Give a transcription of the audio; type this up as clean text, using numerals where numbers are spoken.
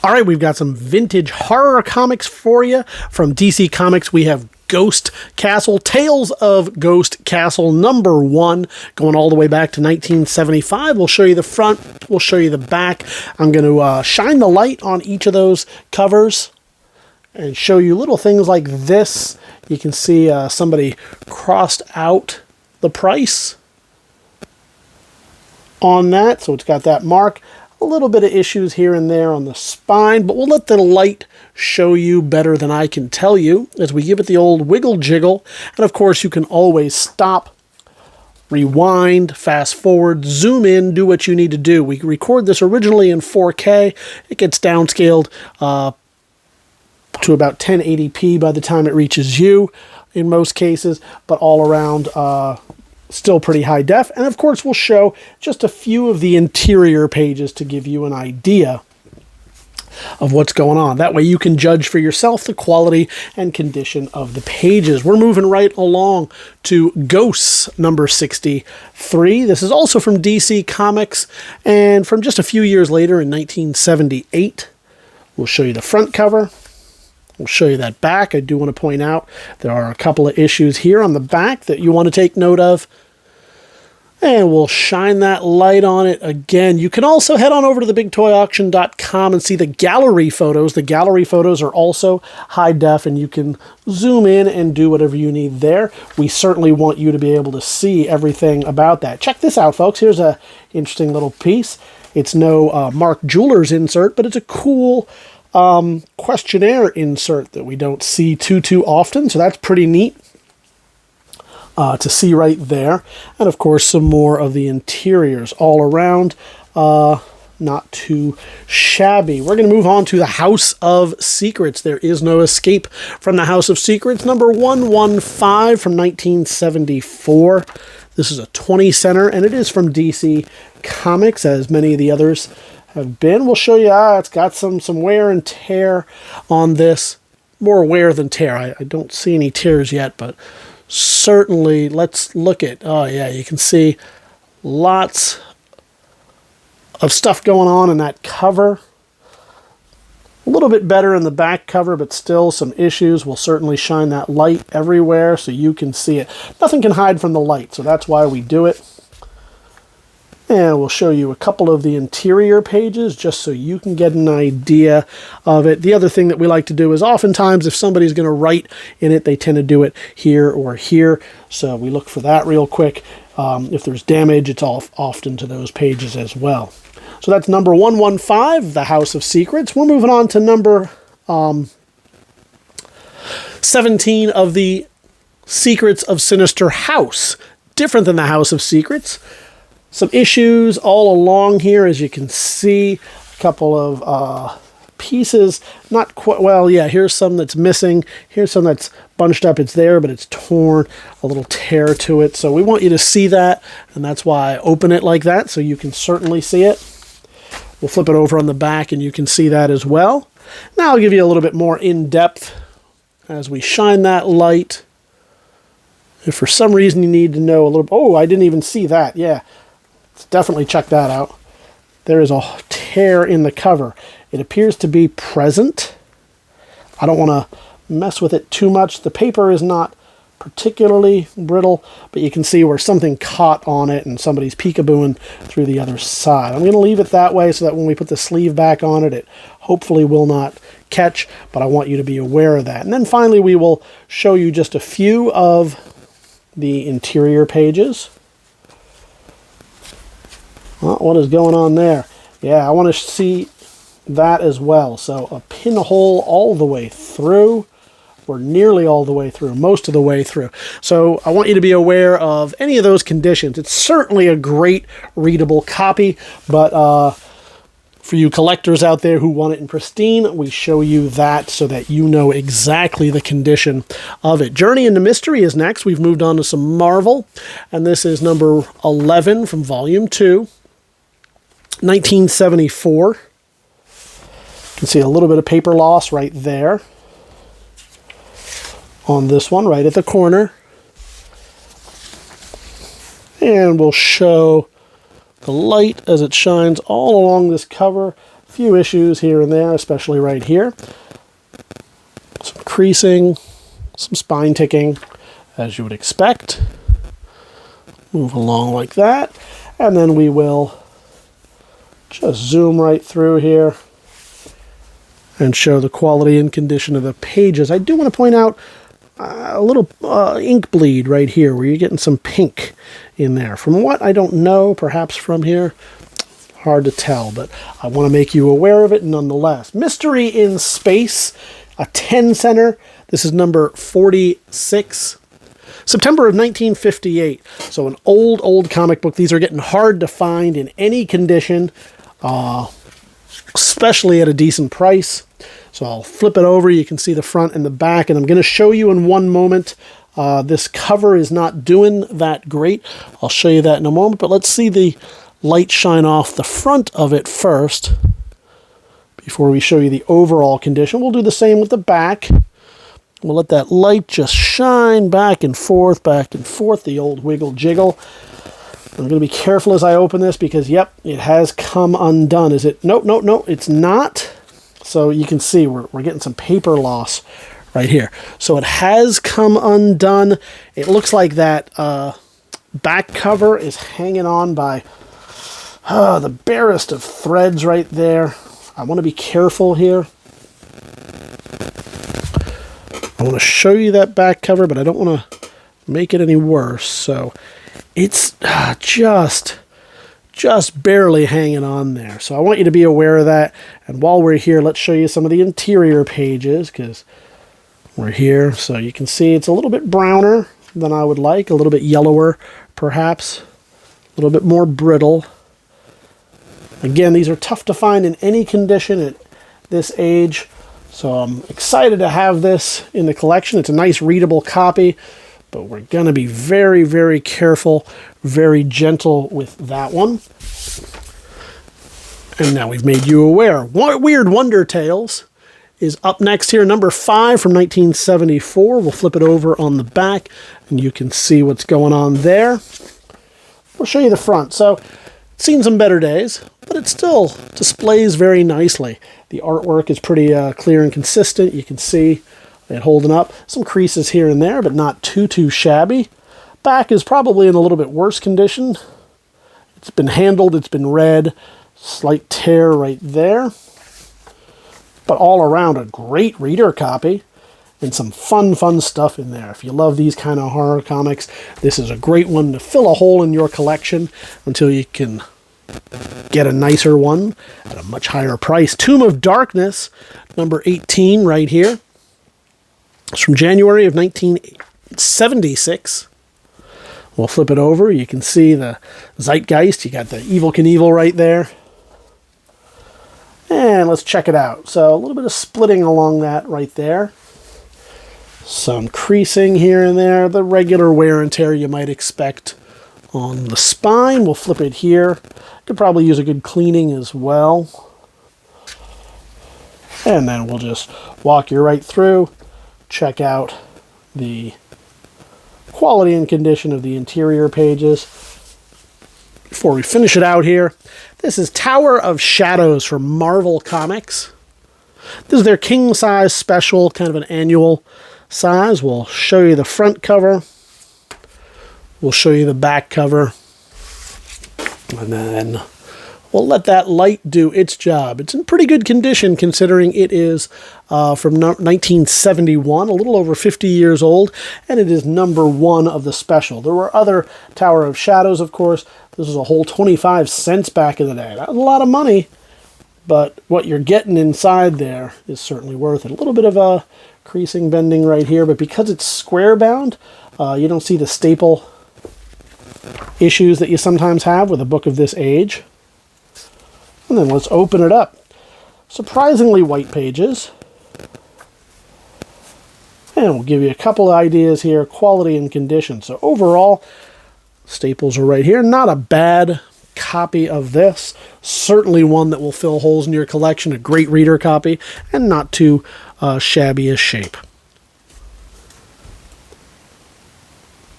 All right, we've got some vintage horror comics for you. From DC Comics, we have Ghost Castle, Tales of Ghost Castle #1, going all the way back to 1975. We'll show you the front, we'll show you the back. I'm going to shine the light on each of those covers and show you little things like this. You can see somebody crossed out the price on that, so it's got that mark. A little bit of issues here and there on the spine, but we'll let the light show you better than I can tell you as we give it the old wiggle jiggle. And of course, you can always stop, rewind, fast forward, zoom in, do what you need to do. We record this originally in 4K. It gets downscaled to about 1080p by the time it reaches you in most cases, but all around still pretty high def. And of course, we'll show just a few of the interior pages to give you an idea of what's going on. That way you can judge for yourself the quality and condition of the pages. We're moving right along to Ghosts #63. This is also from DC Comics, and from just a few years later in 1978. We'll show you the front cover. We'll show you that back. I do want to point out there are a couple of issues here on the back that you want to take note of. And we'll shine that light on it again. You can also head on over to TheBigToyAuction.com and see the gallery photos. The gallery photos are also high def, and you can zoom in and do whatever you need there. We certainly want you to be able to see everything about that. Check this out, folks. Here's an interesting little piece. It's no Mark Jewelers insert, but it's a cool questionnaire insert that we don't see too often, so that's pretty neat to see right there. And of course, some more of the interiors all around, not too shabby. We're going to move on to the House of Secrets. There is no escape from the House of Secrets, #115 from 1974. This is a 20 center, and it is from DC Comics, as many of the others have been. We'll show you, it's got some wear and tear on this. More wear than tear. I don't see any tears yet, but certainly let's look at, oh yeah, you can see lots of stuff going on in that cover. A little bit better in the back cover, but still some issues. We'll certainly shine that light everywhere so you can see it. Nothing can hide from the light, so that's why we do it. And we'll show you a couple of the interior pages just so you can get an idea of it. The other thing that we like to do is oftentimes if somebody's going to write in it, they tend to do it here or here. So we look for that real quick. If there's damage, it's often to those pages as well. So that's #115, The House of Secrets. We're moving on to number 17 of the Secrets of Sinister House. Different than the House of Secrets. Some issues all along here, as you can see. A couple of pieces, not quite, well, yeah, here's some that's missing. Here's some that's bunched up. It's there, but it's torn, a little tear to it. So we want you to see that, and that's why I open it like that, so you can certainly see it. We'll flip it over on the back, and you can see that as well. Now I'll give you a little bit more in-depth as we shine that light. If for some reason you need to know a little, oh, I didn't even see that, yeah. Let's definitely check that out. There is a tear in the cover. It appears to be present. I don't want to mess with it too much. The paper is not particularly brittle, but you can see where something caught on it and somebody's peekabooing through the other side. I'm going to leave it that way so that when we put the sleeve back on it hopefully will not catch, but I want you to be aware of that. And then finally, we will show you just a few of the interior pages. Well, what is going on there? Yeah, I want to see that as well. So a pinhole all the way through, or nearly all the way through, most of the way through. So I want you to be aware of any of those conditions. It's certainly a great readable copy, but for you collectors out there who want it in pristine, we show you that so that you know exactly the condition of it. Journey into Mystery is next. We've moved on to some Marvel, and this is number 11 from Volume 2. 1974. You can see a little bit of paper loss right there on this one, right at the corner. And we'll show the light as it shines all along this cover few issues here and there, especially right here. Some creasing, some spine ticking, as you would expect. Move along like that, and then we will just zoom right through here and show the quality and condition of the pages. I do want to point out a little ink bleed right here where you're getting some pink in there. From what I don't know, perhaps from here, hard to tell, but I want to make you aware of it nonetheless. Mystery in Space, a 10-center. This is number 46. September of 1958. So an old comic book. These are getting hard to find in any condition, especially at a decent price. So I'll flip it over. You can see the front and the back, and I'm going to show you in one moment. This cover is not doing that great. I'll show you that in a moment, but let's see the light shine off the front of it first before we show you the overall condition. We'll do the same with the back. We'll let that light just shine back and forth, the old wiggle jiggle. I'm going to be careful as I open this because, yep, it has come undone. Is it? Nope, it's not. So you can see we're getting some paper loss right here. So it has come undone. It looks like that back cover is hanging on by the barest of threads right there. I want to be careful here. I want to show you that back cover, but I don't want to make it any worse. So it's just barely hanging on there. So I want you to be aware of that. And while we're here, let's show you some of the interior pages because we're here. So you can see it's a little bit browner than I would like, a little bit yellower, perhaps, a little bit more brittle. Again, these are tough to find in any condition at this age. So I'm excited to have this in the collection. It's a nice readable copy, but we're going to be very, very careful, very gentle with that one. And now we've made you aware. Weird Wonder Tales is up next here, number 5 from 1974. We'll flip it over on the back, and you can see what's going on there. We'll show you the front. So it's seen some better days, but it still displays very nicely. The artwork is pretty clear and consistent. You can see it holding up. Some creases here and there, but not too shabby. Back is probably in a little bit worse condition. It's been handled, it's been read. Slight tear right there. But all around a great reader copy and some fun stuff in there. If you love these kind of horror comics, this is a great one to fill a hole in your collection until you can get a nicer one at a much higher price. Tomb of Darkness, number 18 right here. It's from January of 1976. We'll flip it over. You can see the Zeitgeist. You got the Evel Knievel right there. And let's check it out. So a little bit of splitting along that right there. Some creasing here and there. The regular wear and tear you might expect on the spine. We'll flip it here. Could probably use a good cleaning as well. And then we'll just walk you right through. Check out the quality and condition of the interior pages. Before we finish it out here, this is Tower of Shadows from Marvel Comics. This is their king size special, kind of an annual size. We'll show you the front cover. We'll show you the back cover. And then we'll let that light do its job. It's in pretty good condition considering it is from 1971, a little over 50 years old, and it is number 1 of the special. There were other Tower of Shadows, of course. This was a whole 25 cents back in the day. That was a lot of money, but what you're getting inside there is certainly worth it. A little bit of a creasing, bending right here, but because it's square bound, you don't see the staple issues that you sometimes have with a book of this age. And then let's open it up. Surprisingly white pages. And we'll give you a couple of ideas here, quality and condition. So overall, staples are right here. Not a bad copy of this. Certainly one that will fill holes in your collection. A great reader copy and not too shabby a shape.